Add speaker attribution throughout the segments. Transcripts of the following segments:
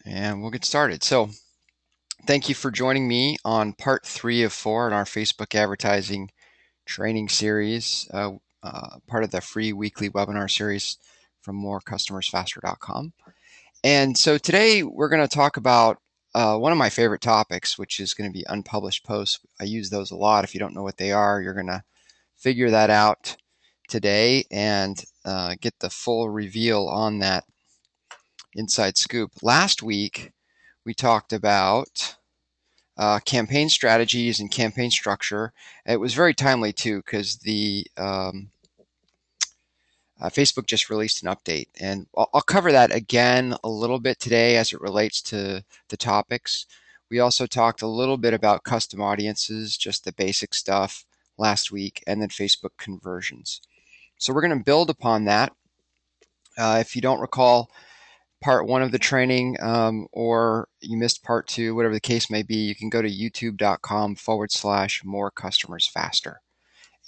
Speaker 1: And we'll get started. So, thank you for joining me on part 3 of 4 in our Facebook advertising training series, part of the free weekly webinar series from morecustomersfaster.com. And so today we're going to talk about one of my favorite topics, which is going to be unpublished posts. I use those a lot. If you don't know what they are, you're going to figure that out today and get the full reveal on that inside scoop. Last week, we talked about campaign strategies and campaign structure. It was very timely too because the Facebook just released an update, and I'll cover that again a little bit today as it relates to the topics. We also talked a little bit about custom audiences, just the basic stuff last week, and then Facebook conversions. So we're going to build upon that. If you don't recall part 1 of the training, or you missed part 2, whatever the case may be, you can go to youtube.com/more-customers-faster.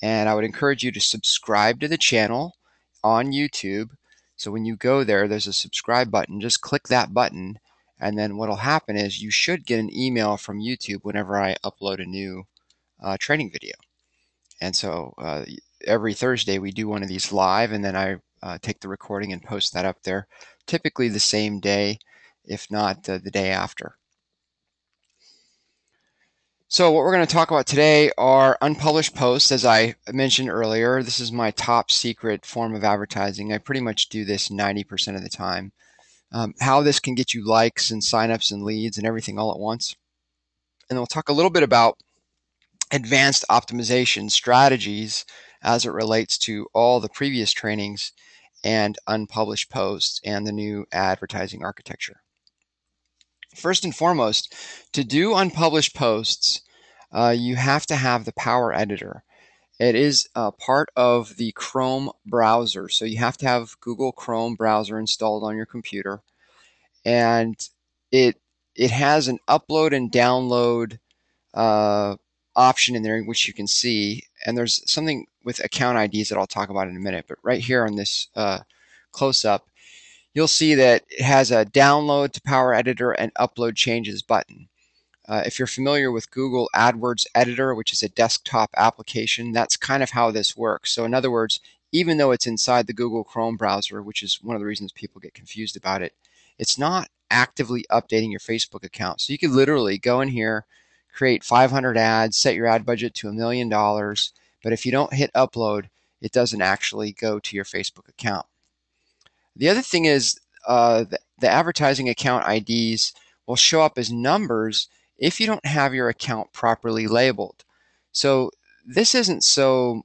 Speaker 1: And I would encourage you to subscribe to the channel on YouTube. So when you go there, there's a subscribe button. Just click that button, and then what will happen is you should get an email from YouTube whenever I upload a new training video. And so every Thursday we do one of these live, and then I take the recording and post that up there, typically the same day, if not the day after. So what we're going to talk about today are unpublished posts. As I mentioned earlier, this is my top secret form of advertising. I pretty much do this 90% of the time. How this can get you likes and signups and leads and everything all at once. And we'll talk a little bit about advanced optimization strategies as it relates to all the previous trainings and unpublished posts and the new advertising architecture. First and foremost, to do unpublished posts, you have to have the Power Editor. It is part of the Chrome browser, so you have to have Google Chrome browser installed on your computer, and it has an upload and download option in there, which you can see, and there's something with account IDs that I'll talk about in a minute. But right here on this close-up, you'll see that it has a download to Power Editor and upload changes button. If you're familiar with Google AdWords Editor, which is a desktop application, that's kind of how this works. So in other words, even though it's inside the Google Chrome browser, which is one of the reasons people get confused about it, it's not actively updating your Facebook account. So you could literally go in here, create 500 ads, set your ad budget to $1 million, but if you don't hit upload, it doesn't actually go to your Facebook account. The other thing is the advertising account IDs will show up as numbers if you don't have your account properly labeled. So this isn't so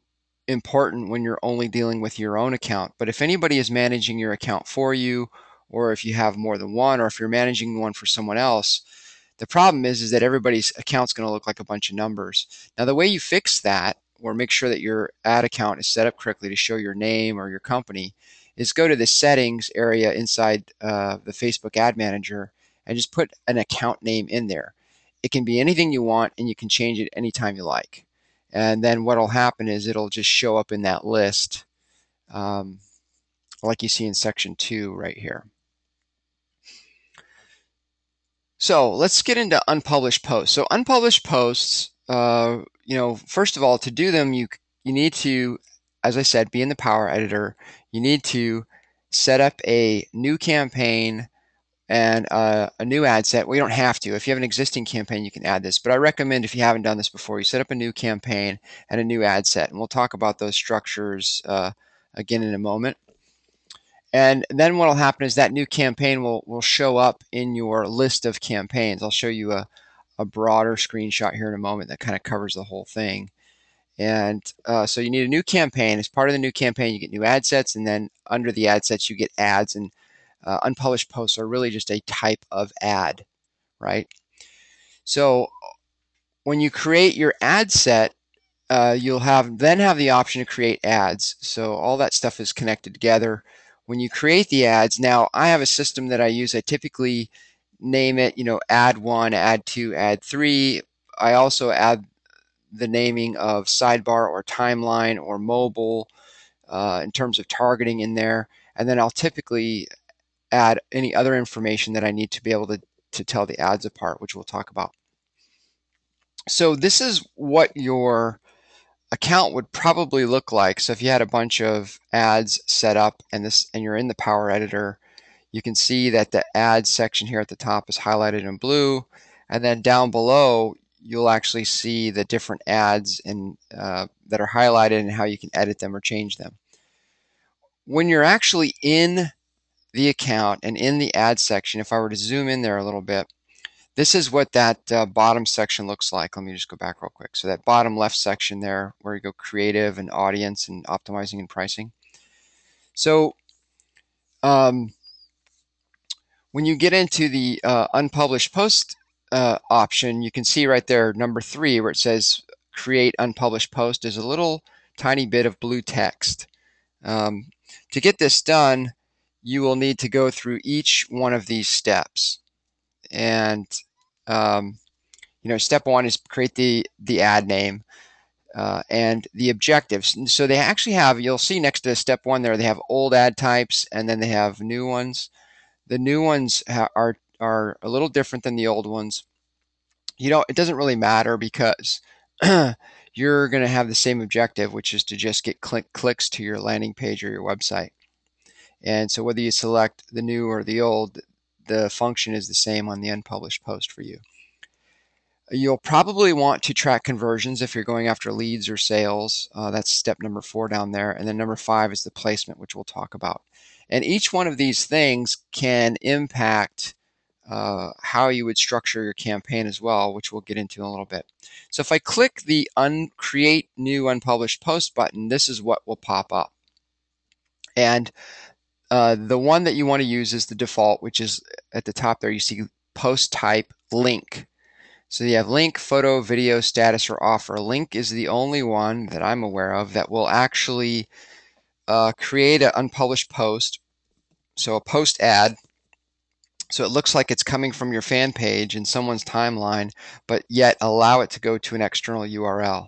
Speaker 1: important when you're only dealing with your own account, but if anybody is managing your account for you, or if you have more than one, or if you're managing one for someone else, the problem is that everybody's account's going to look like a bunch of numbers. Now, the way you fix that, or make sure that your ad account is set up correctly to show your name or your company, is go to the settings area inside the Facebook Ad Manager and just put an account name in there. It can be anything you want, and you can change it anytime you like. And then what will happen is it'll just show up in that list, like you see in section 2 right here. So let's get into unpublished posts. So unpublished posts, first of all, to do them, you need to, as I said, be in the Power Editor. You need to set up a new campaign and a new ad set. Well, you don't have to. If you have an existing campaign, you can add this. But I recommend, if you haven't done this before, you set up a new campaign and a new ad set. And we'll talk about those structures again in a moment. And then what will happen is that new campaign will show up in your list of campaigns. I'll show you a broader screenshot here in a moment that kind of covers the whole thing. And so you need a new campaign. As part of the new campaign, you get new ad sets, and then under the ad sets, you get ads. And unpublished posts are really just a type of ad, right? So when you create your ad set, you'll then have the option to create ads. So all that stuff is connected together. When you create the ads, now I have a system that I use. I typically name it, ad 1, ad 2, ad 3. I also add the naming of sidebar or timeline or mobile in terms of targeting in there. And then I'll typically add any other information that I need to be able to tell the ads apart, which we'll talk about. So this is what your account would probably look like. So if you had a bunch of ads set up and you're in the Power Editor, you can see that the ads section here at the top is highlighted in blue, and then down below you'll actually see the different ads that are highlighted and how you can edit them or change them. When you're actually in the account and in the ads section, if I were to zoom in there a little bit, this is what that bottom section looks like. Let me just go back real quick. So that bottom left section there, where you go creative and audience and optimizing and pricing. So when you get into the unpublished post option, you can see right there, number 3, where it says create unpublished post, is a little tiny bit of blue text. To get this done, you will need to go through each one of these steps. And step 1 is create the ad name and the objectives. So they actually have, you'll see next to step 1 there, they have old ad types and then they have new ones. The new ones are a little different than the old ones. It doesn't really matter because you're going to have the same objective, which is to just get clicks to your landing page or your website. And so whether you select the new or the old, the function is the same on the unpublished post for you. You'll probably want to track conversions if you're going after leads or sales. That's step number 4 down there. And then number 5 is the placement, which we'll talk about. And each one of these things can impact how you would structure your campaign as well, which we'll get into in a little bit. So if I click the Create New Unpublished Post button, this is what will pop up. And the one that you want to use is the default, which is at the top there. You see post type link. So you have link, photo, video, status, or offer. Link is the only one that I'm aware of that will actually create an unpublished post, so a post ad. So it looks like it's coming from your fan page in someone's timeline, but yet allow it to go to an external URL.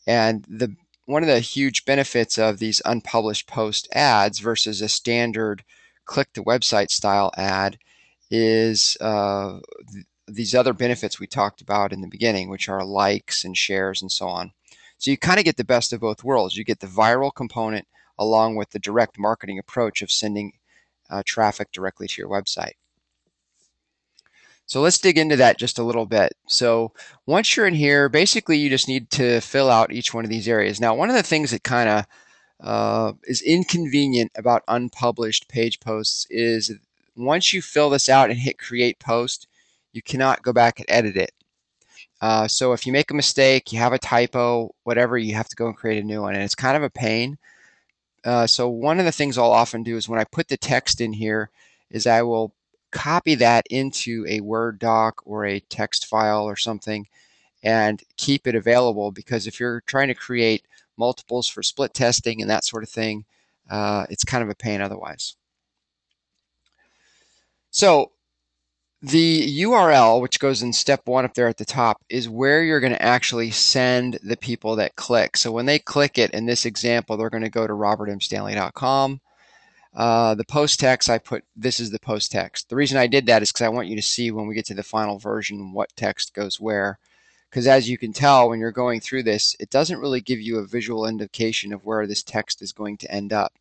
Speaker 1: And one of the huge benefits of these unpublished post ads versus a standard click to website style ad is these other benefits we talked about in the beginning, which are likes and shares and so on. So you kind of get the best of both worlds. You get the viral component along with the direct marketing approach of sending traffic directly to your website. So let's dig into that just a little bit. So once you're in here, basically you just need to fill out each one of these areas. Now, one of the things that kind of is inconvenient about unpublished page posts is once you fill this out and hit create post, you cannot go back and edit it. So if you make a mistake, you have a typo, whatever, you have to go and create a new one, and it's kind of a pain. So one of the things I'll often do is when I put the text in here is I will copy that into a Word doc or a text file or something and keep it available, because if you're trying to create multiples for split testing and that sort of thing, it's kind of a pain otherwise. So the URL, which goes in step 1 up there at the top, is where you're going to actually send the people that click. So when they click it, in this example, they're going to go to robertmstanley.com. The post text, this is the post text. The reason I did that is because I want you to see when we get to the final version what text goes where. Because as you can tell when you're going through this, it doesn't really give you a visual indication of where this text is going to end up.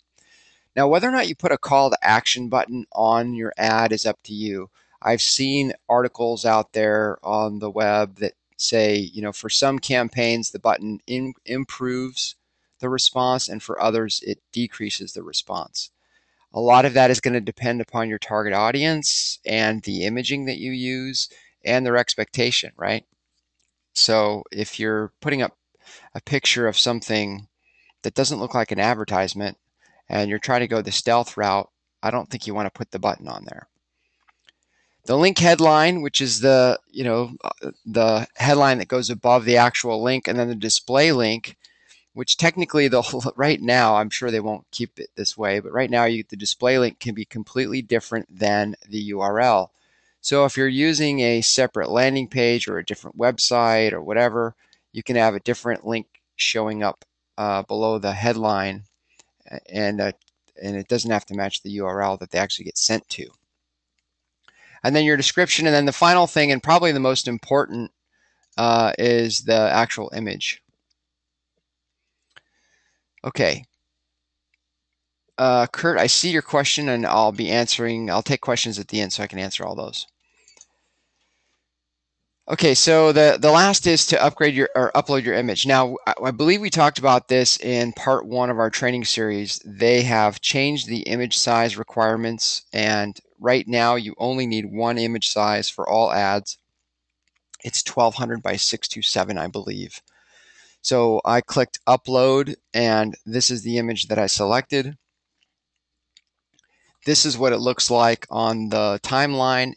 Speaker 1: Now, whether or not you put a call to action button on your ad is up to you. I've seen articles out there on the web that say, for some campaigns, the button improves the response, and for others, it decreases the response. A lot of that is going to depend upon your target audience and the imaging that you use and their expectation, right? So if you're putting up a picture of something that doesn't look like an advertisement and you're trying to go the stealth route, I don't think you want to put the button on there. The link headline, which is the headline that goes above the actual link, and then the display link, which technically right now, I'm sure they won't keep it this way, but right now the display link can be completely different than the URL. So if you're using a separate landing page or a different website or whatever, you can have a different link showing up below the headline, and it doesn't have to match the URL that they actually get sent to. and then your description, and then the final thing, and probably the most important, is the actual image. Okay. Kurt, I see your question, and I'll take questions at the end so I can answer all those. Okay, so the last is to upgrade your or upload your image. Now, I believe we talked about this in part 1 of our training series. They have changed the image size requirements, and right now you only need one image size for all ads. It's 1200 by 627, I believe. So I clicked upload, and this is the image that I selected. This is what it looks like on the timeline.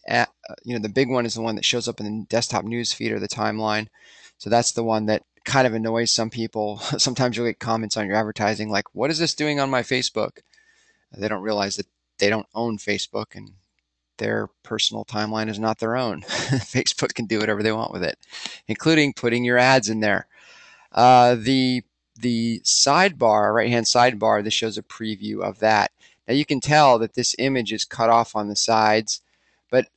Speaker 1: The big one is the one that shows up in the desktop news feed or the timeline. So that's the one that kind of annoys some people. Sometimes you'll get comments on your advertising like, what is this doing on my Facebook? They don't realize that they don't own Facebook, and their personal timeline is not their own. Facebook can do whatever they want with it, including putting your ads in there. The sidebar, right-hand sidebar, this shows a preview of that. Now you can tell that this image is cut off on the sides, but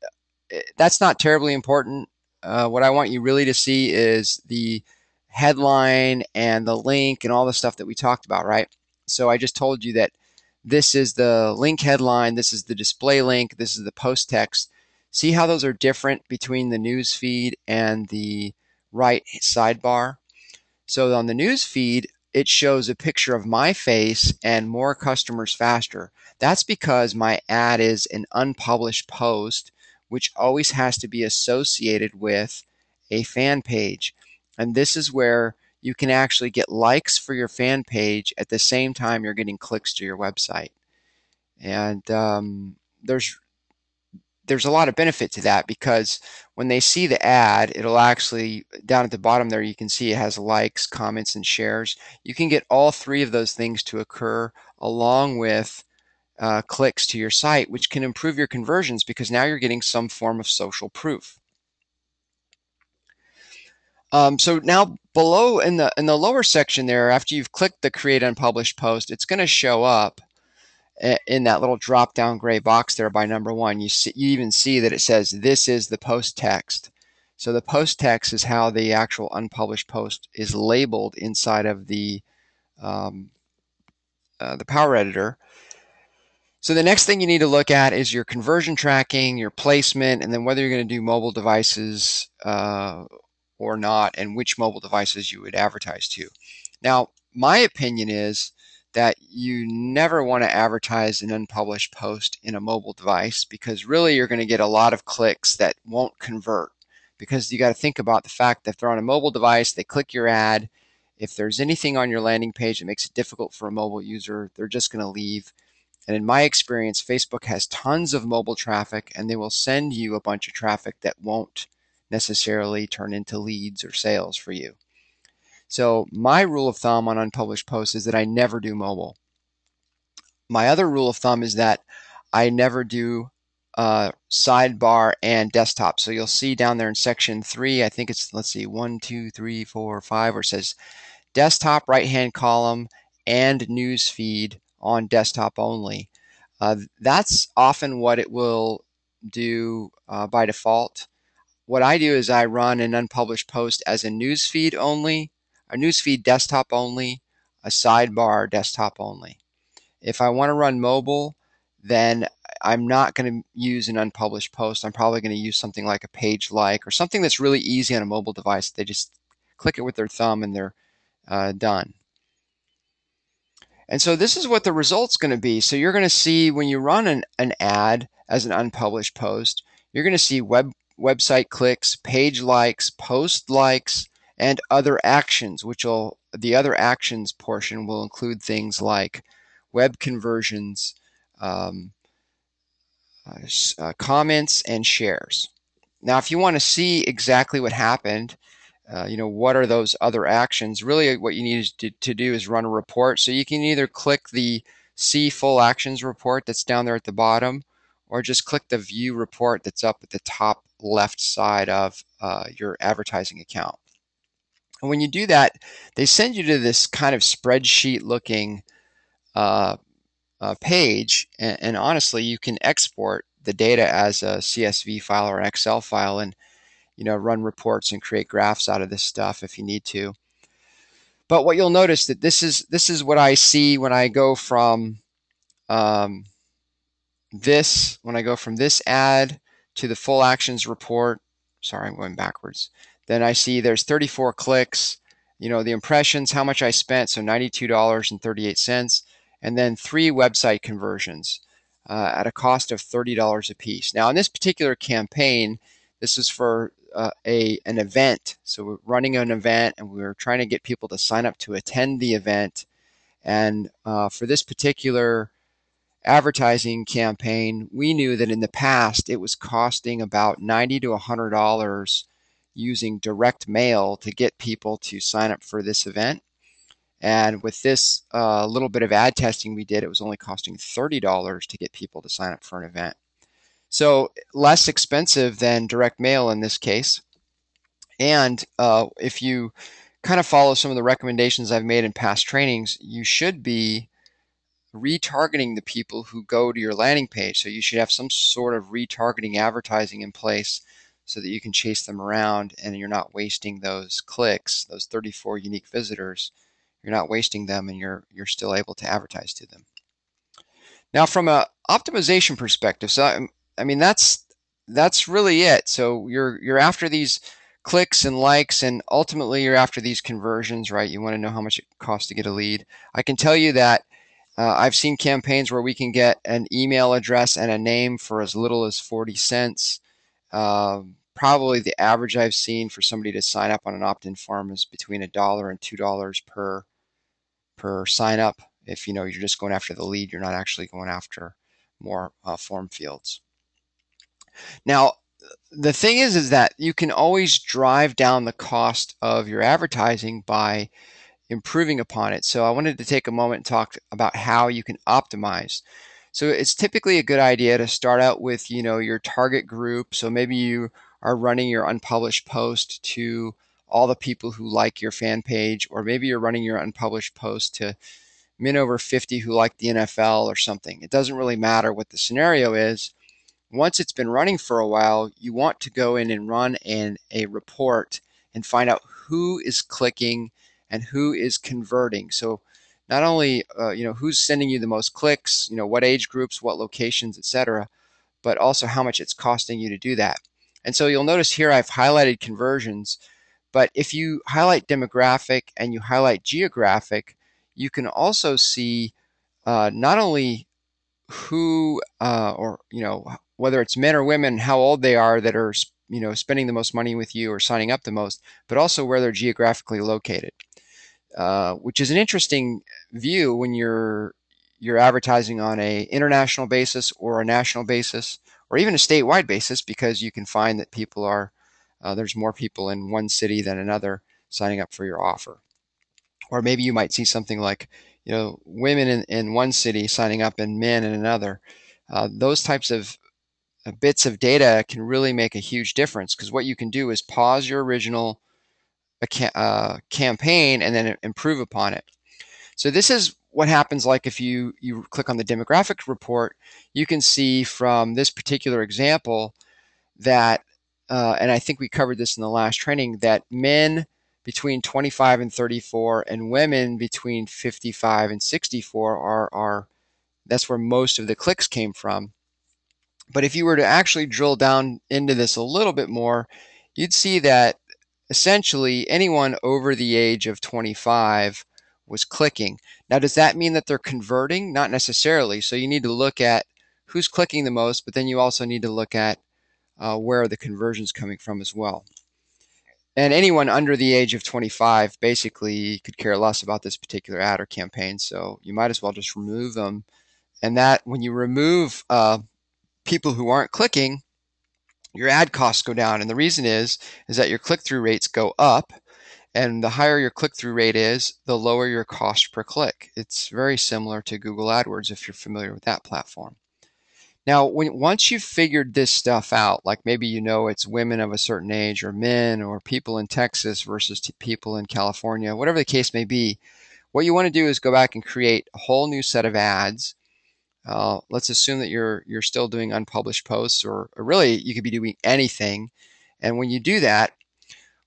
Speaker 1: that's not terribly important. What I want you really to see is the headline and the link and all the stuff that we talked about, right? So I just told you that this is the link headline, this is the display link, this is the post text. See how those are different between the news feed and the right sidebar? So on the news feed, it shows a picture of my face and more customers faster. That's because my ad is an unpublished post, which always has to be associated with a fan page. And this is where you can actually get likes for your fan page at the same time you're getting clicks to your website. And there's a lot of benefit to that, because when they see the ad, it'll actually, down at the bottom there, you can see it has likes, comments, and shares. You can get all three of those things to occur along with clicks to your site, which can improve your conversions because now you're getting some form of social proof. So now below in the lower section there, after you've clicked the create unpublished post, it's going to show up in that little drop down gray box there by number 1. You even see that it says this is the post text. So the post text is how the actual unpublished post is labeled inside of the Power Editor. So the next thing you need to look at is your conversion tracking, your placement, and then whether you're going to do mobile devices or not, and which mobile devices you would advertise to. Now, my opinion is that you never want to advertise an unpublished post in a mobile device, because really you're going to get a lot of clicks that won't convert, because you got to think about the fact that if they're on a mobile device, they click your ad. If there's anything on your landing page that makes it difficult for a mobile user, they're just going to leave. And in my experience, Facebook has tons of mobile traffic, and they will send you a bunch of traffic that won't necessarily turn into leads or sales for you. So my rule of thumb on unpublished posts is that I never do mobile. My other rule of thumb is that I never do sidebar and desktop. So you'll see down there in section 3, I think it's, let's see, 1, 2, 3, 4, 5, where it says desktop right-hand column and news feed on desktop only. That's often what it will do by default. What I do is I run an unpublished post as a newsfeed only, a newsfeed desktop only, a sidebar desktop only. If I want to run mobile, then I'm not going to use an unpublished post. I'm probably going to use something like a page like, or something that's really easy on a mobile device. They just click it with their thumb and they're done. And so this is what the result's going to be. So you're going to see when you run an ad as an unpublished post, you're going to see website clicks, page likes, post likes, and other actions, the other actions portion will include things like web conversions, comments, and shares. Now, if you want to see exactly what happened, what are those other actions? Really, what you need to do is run a report. So you can either click the See Full Actions report that's down there at the bottom, or just click the View report that's up at the top left side of your advertising account. And when you do that, they send you to this kind of spreadsheet looking page, and honestly, you can export the data as a CSV file or an Excel file and run reports and create graphs out of this stuff if you need to. But what you'll notice that this is what I see when I go from um, this ad to the full actions report. Sorry, I'm going backwards. Then I see there's 34 clicks, the impressions, how much I spent, so $92.38, and then 3 website conversions at a cost of $30 a piece. Now, in this particular campaign, this is for an event. So we're running an event, and we're trying to get people to sign up to attend the event. And for this particular advertising campaign, we knew that in the past it was costing about $90 to $100 using direct mail to get people to sign up for this event. And with this little bit of ad testing we did, it was only costing $30 to get people to sign up for an event. So less expensive than direct mail in this case. And if you kind of follow some of the recommendations I've made in past trainings, you should be retargeting the people who go to your landing page. So you should have some sort of retargeting advertising in place so that you can chase them around and you're not wasting those clicks, those 34 unique visitors. You're not wasting them, and you're still able to advertise to them. Now, from a optimization perspective, so I mean that's really it. So you're after these clicks and likes, and ultimately you're after these conversions, right? You want to know how much it costs to get a lead. I can tell you that I've seen campaigns where we can get an email address and a name for as little as 40 cents. Probably the average I've seen for somebody to sign up on an opt-in form is between $1 and $2 per sign up. If you're just going after the lead, you're not actually going after more form fields. Now, the thing is that you can always drive down the cost of your advertising by improving upon it. So I wanted to take a moment and talk about how you can optimize. So it's typically a good idea to start out with, your target group. So maybe you are running your unpublished post to all the people who like your fan page, or maybe you're running your unpublished post to men over 50 who like the NFL or something. It doesn't really matter what the scenario is. Once it's been running for a while, you want to go in and run a report and find out who is clicking and who is converting. So not only who's sending you the most clicks, what age groups, what locations, etc., but also how much it's costing you to do that. And so you'll notice here I've highlighted conversions, but if you highlight demographic and you highlight geographic, you can also see not only who or whether it's men or women, how old they are that are spending the most money with you or signing up the most, but also where they're geographically located, which is an interesting view when you're advertising on a international basis or a national basis or even a statewide basis, because you can find that people are there's more people in one city than another signing up for your offer. Or maybe you might see something like, women in one city signing up and men in another. Those types of bits of data can really make a huge difference, because what you can do is pause your original campaign and then improve upon it. So this is what happens like if you click on the demographic report. You can see from this particular example that, and I think we covered this in the last training, that men between 25 and 34 and women between 55 and 64 are that's where most of the clicks came from. But if you were to actually drill down into this a little bit more, you'd see that essentially anyone over the age of 25 was clicking. Now, does that mean that they're converting? Not necessarily. So you need to look at who's clicking the most, but then you also need to look at where are the conversions coming from as well. And anyone under the age of 25 basically could care less about this particular ad or campaign, so you might as well just remove them. And that when you remove people who aren't clicking, your ad costs go down. And the reason is that your click-through rates go up, and the higher your click-through rate is, the lower your cost per click. It's very similar to Google AdWords if you're familiar with that platform. Now, once you've figured this stuff out, like maybe it's women of a certain age or men or people in Texas versus people in California, whatever the case may be, what you want to do is go back and create a whole new set of ads Let's assume that you're still doing unpublished posts, or really you could be doing anything. And when you do that,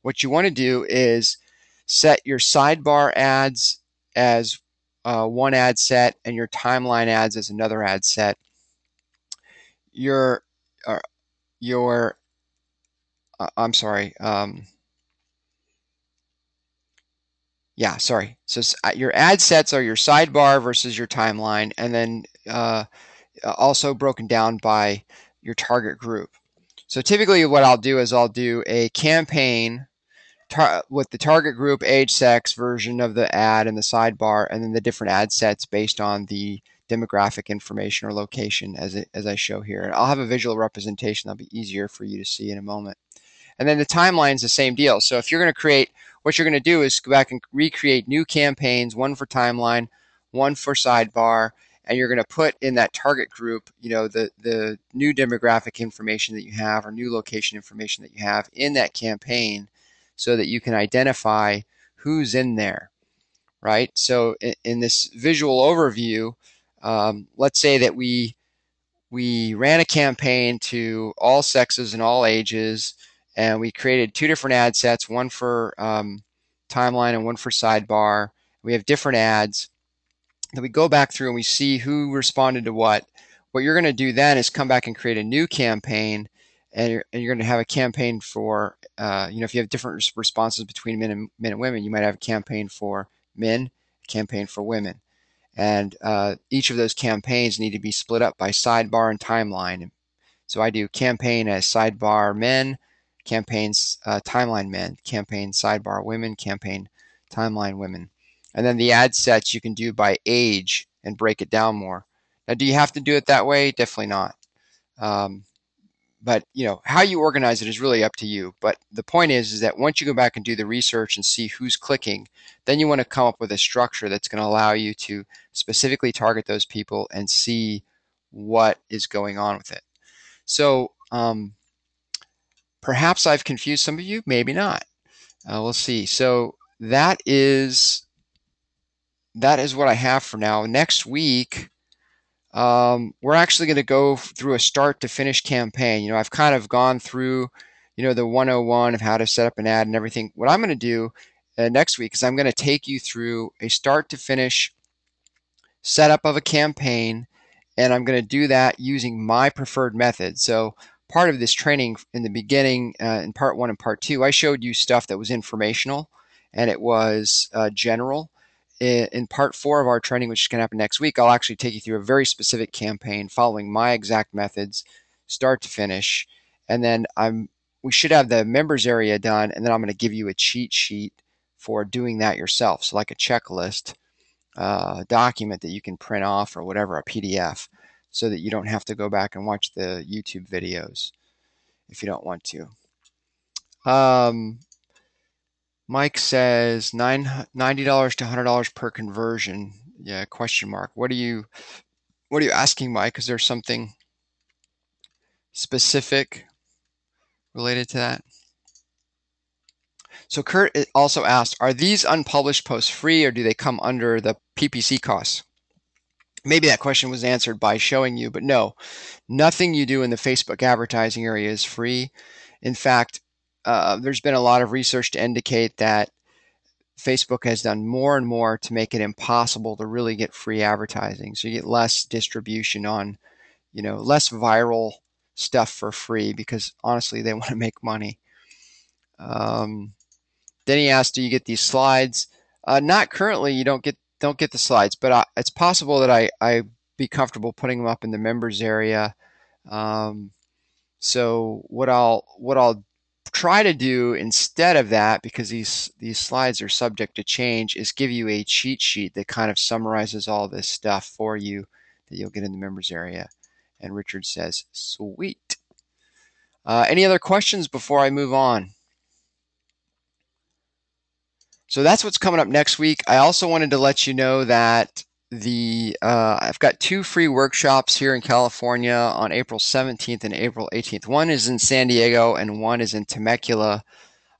Speaker 1: what you want to do is set your sidebar ads as one ad set and your timeline ads as another ad set. Your uh, your I'm sorry. Yeah, sorry. So your ad sets are your sidebar versus your timeline, and then also broken down by your target group. So typically what I'll do is I'll do a campaign with the target group, age, sex, version of the ad and the sidebar, and then the different ad sets based on the demographic information or location as I show here. And I'll have a visual representation that'll be easier for you to see in a moment. And then the timeline is the same deal. So if you're going to create, what you're going to do is go back and recreate new campaigns, one for timeline, one for sidebar, and you're going to put in that target group, the new demographic information that you have or new location information that you have in that campaign so that you can identify who's in there, right? So in this visual overview, let's say that we ran a campaign to all sexes and all ages, and we created two different ad sets, one for timeline and one for sidebar. We have different ads. Then we go back through and we see who responded to what. What you're going to do then is come back and create a new campaign, and you're going to have a campaign for, if you have different responses between men and women, you might have a campaign for men, a campaign for women. And each of those campaigns need to be split up by sidebar and timeline. So I do campaign as sidebar men, campaigns timeline men, campaign sidebar women, campaign timeline women. And then the ad sets you can do by age and break it down more. Now, do you have to do it that way? Definitely not. Um, but how you organize it is really up to you. But the point is that once you go back and do the research and see who's clicking, then you want to come up with a structure that's going to allow you to specifically target those people and see what is going on with it. So perhaps I've confused some of you, maybe not. We'll see. So that is what I have for now. Next week, we're actually going to go through a start to finish campaign. I've kind of gone through, the 101 of how to set up an ad and everything. What I'm going to do next week is I'm going to take you through a start to finish setup of a campaign, and I'm going to do that using my preferred method. So part of this training in the beginning, in part 1 and part 2, I showed you stuff that was informational and it was general. In part 4 of our training, which is going to happen next week, I'll actually take you through a very specific campaign following my exact methods, start to finish. And then we should have the members area done, and then I'm going to give you a cheat sheet for doing that yourself. So like a checklist document that you can print off or whatever, a PDF, so that you don't have to go back and watch the YouTube videos if you don't want to. Mike says $90 to $100 per conversion. Yeah, question mark. What are you asking, Mike? Is there something specific related to that? So Kurt also asked, are these unpublished posts free or do they come under the PPC costs? Maybe that question was answered by showing you, but no, nothing you do in the Facebook advertising area is free. In fact, there's been a lot of research to indicate that Facebook has done more and more to make it impossible to really get free advertising. So you get less distribution on, less viral stuff for free because honestly, they want to make money. Then he asked, do you get these slides? Not currently, you don't get the slides, but it's possible that I be comfortable putting them up in the members area. So what I'll try to do instead of that, because these slides are subject to change, is give you a cheat sheet that kind of summarizes all this stuff for you that you'll get in the members area. And Richard says, sweet. Any other questions before I move on? So that's what's coming up next week. I also wanted to let you know that I've got 2 free workshops here in California on April 17th and April 18th. One is in San Diego and one is in Temecula.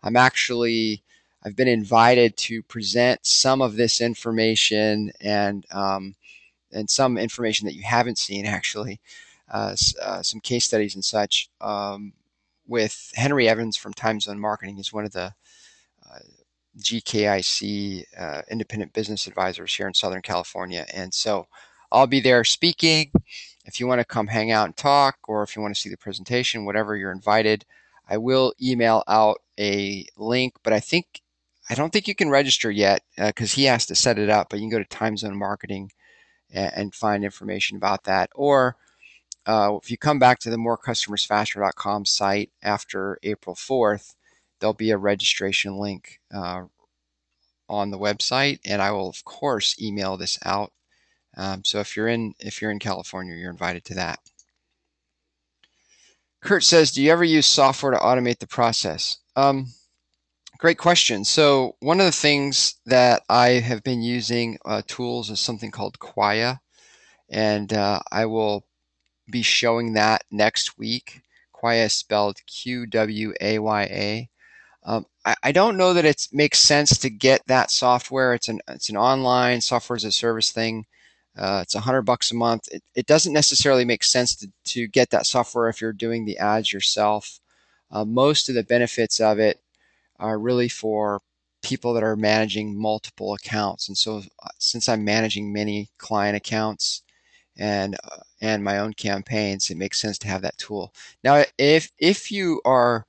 Speaker 1: I've been invited to present some of this information and and some information that you haven't seen actually, some case studies and such. With Henry Evans from Time Zone Marketing, he's one of the uh, GKIC independent business advisors here in Southern California. And so I'll be there speaking. If you want to come hang out and talk, or if you want to see the presentation, whatever, you're invited. I will email out a link, but I don't think you can register yet because he has to set it up. But you can go to Time Zone Marketing and find information about that. Or if you come back to the morecustomersfaster.com site after April 4th, there'll be a registration link on the website, and I will of course email this out. So if you're in California, you're invited to that. Kurt says, do you ever use software to automate the process? Great question. So one of the things that I have been using tools is something called Quaya, and I will be showing that next week. Quaya is spelled Qwaya. I don't know that it makes sense to get that software. It's an online software as a service thing. It's $100 a month. It doesn't necessarily make sense to get that software if you're doing the ads yourself. Most of the benefits of it are really for people that are managing multiple accounts. And so since I'm managing many client accounts and my own campaigns, it makes sense to have that tool. Now, if you are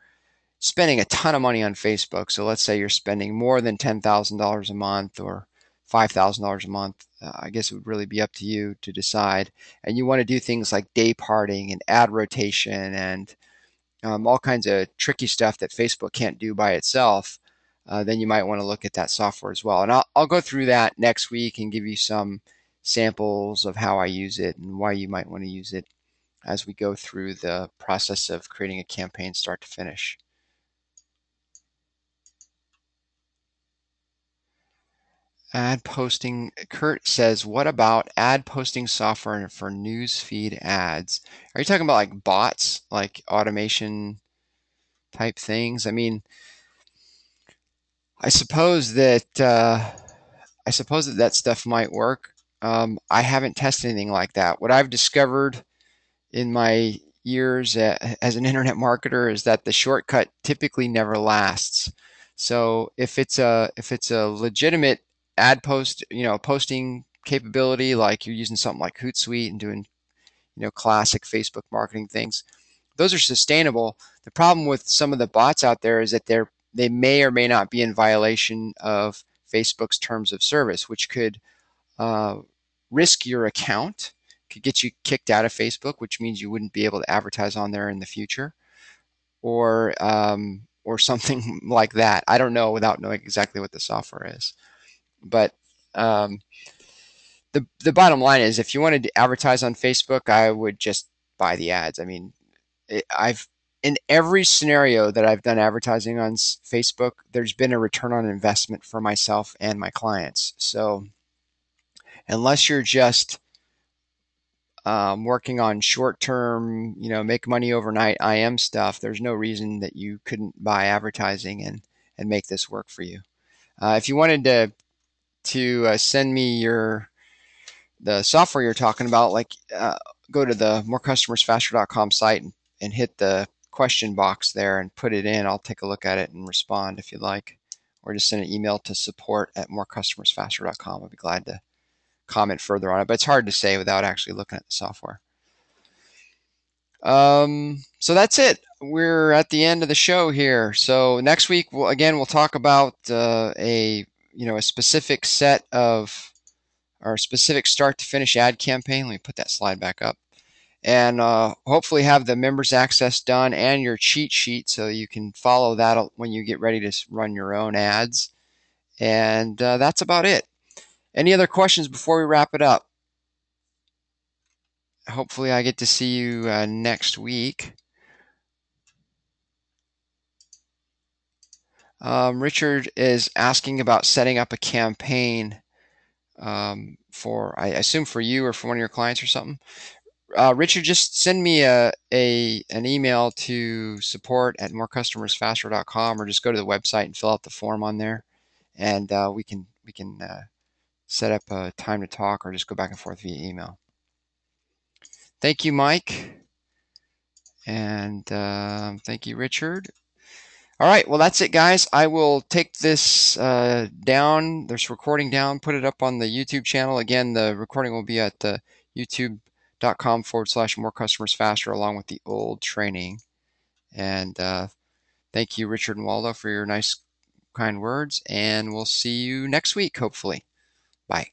Speaker 1: spending a ton of money on Facebook, so let's say you're spending more than $10,000 a month or $5,000 a month, I guess it would really be up to you to decide. And you want to do things like day parting and ad rotation and all kinds of tricky stuff that Facebook can't do by itself. Then you might want to look at that software as well. And I'll go through that next week and give you some samples of how I use it and why you might want to use it as we go through the process of creating a campaign start to finish. Ad posting, Kurt says, what about ad posting software for newsfeed ads? Are you talking about like bots, like automation type things? I mean, I suppose that that stuff might work. I haven't tested anything like that. What I've discovered in my years as an internet marketer is that the shortcut typically never lasts. So if it's a legitimate ad post, posting capability, like you're using something like Hootsuite and doing, classic Facebook marketing things, those are sustainable. The problem with some of the bots out there is that they may or may not be in violation of Facebook's terms of service, which could uh, risk your account, could get you kicked out of Facebook, which means you wouldn't be able to advertise on there in the future, or something like that. I don't know without knowing exactly what the software is, but um, the bottom line is, if you wanted to advertise on Facebook, I would just buy the ads. I mean, I've in every scenario that I've done advertising on Facebook, there's been a return on investment for myself and my clients. So unless you're just working on short-term, make money overnight IM stuff, there's no reason that you couldn't buy advertising and make this work for you. If you wanted to send me the software you're talking about, like go to the morecustomersfaster.com site and hit the question box there and put it in. I'll take a look at it and respond if you'd like, or just send an email to support@morecustomersfaster.com. I'd be glad to comment further on it, but it's hard to say without actually looking at the software. So that's it. We're at the end of the show here. So next week, we'll talk about a specific set of our specific start to finish ad campaign. Let me put that slide back up, and hopefully have the members access done and your cheat sheet so you can follow that when you get ready to run your own ads. And that's about it. Any other questions before we wrap it up? Hopefully I get to see you next week. Richard is asking about setting up a campaign for, I assume, for you or for one of your clients or something. Richard, just send me an email to support@morecustomersfaster.com, or just go to the website and fill out the form on there, and we can set up a time to talk or just go back and forth via email. Thank you, Mike. And thank you, Richard. All right, well, that's it, guys. I will take this down, this recording down, put it up on the YouTube channel. Again, the recording will be at the youtube.com/more customers faster, along with the old training. And thank you, Richard and Waldo, for your nice, kind words. And we'll see you next week, hopefully. Bye.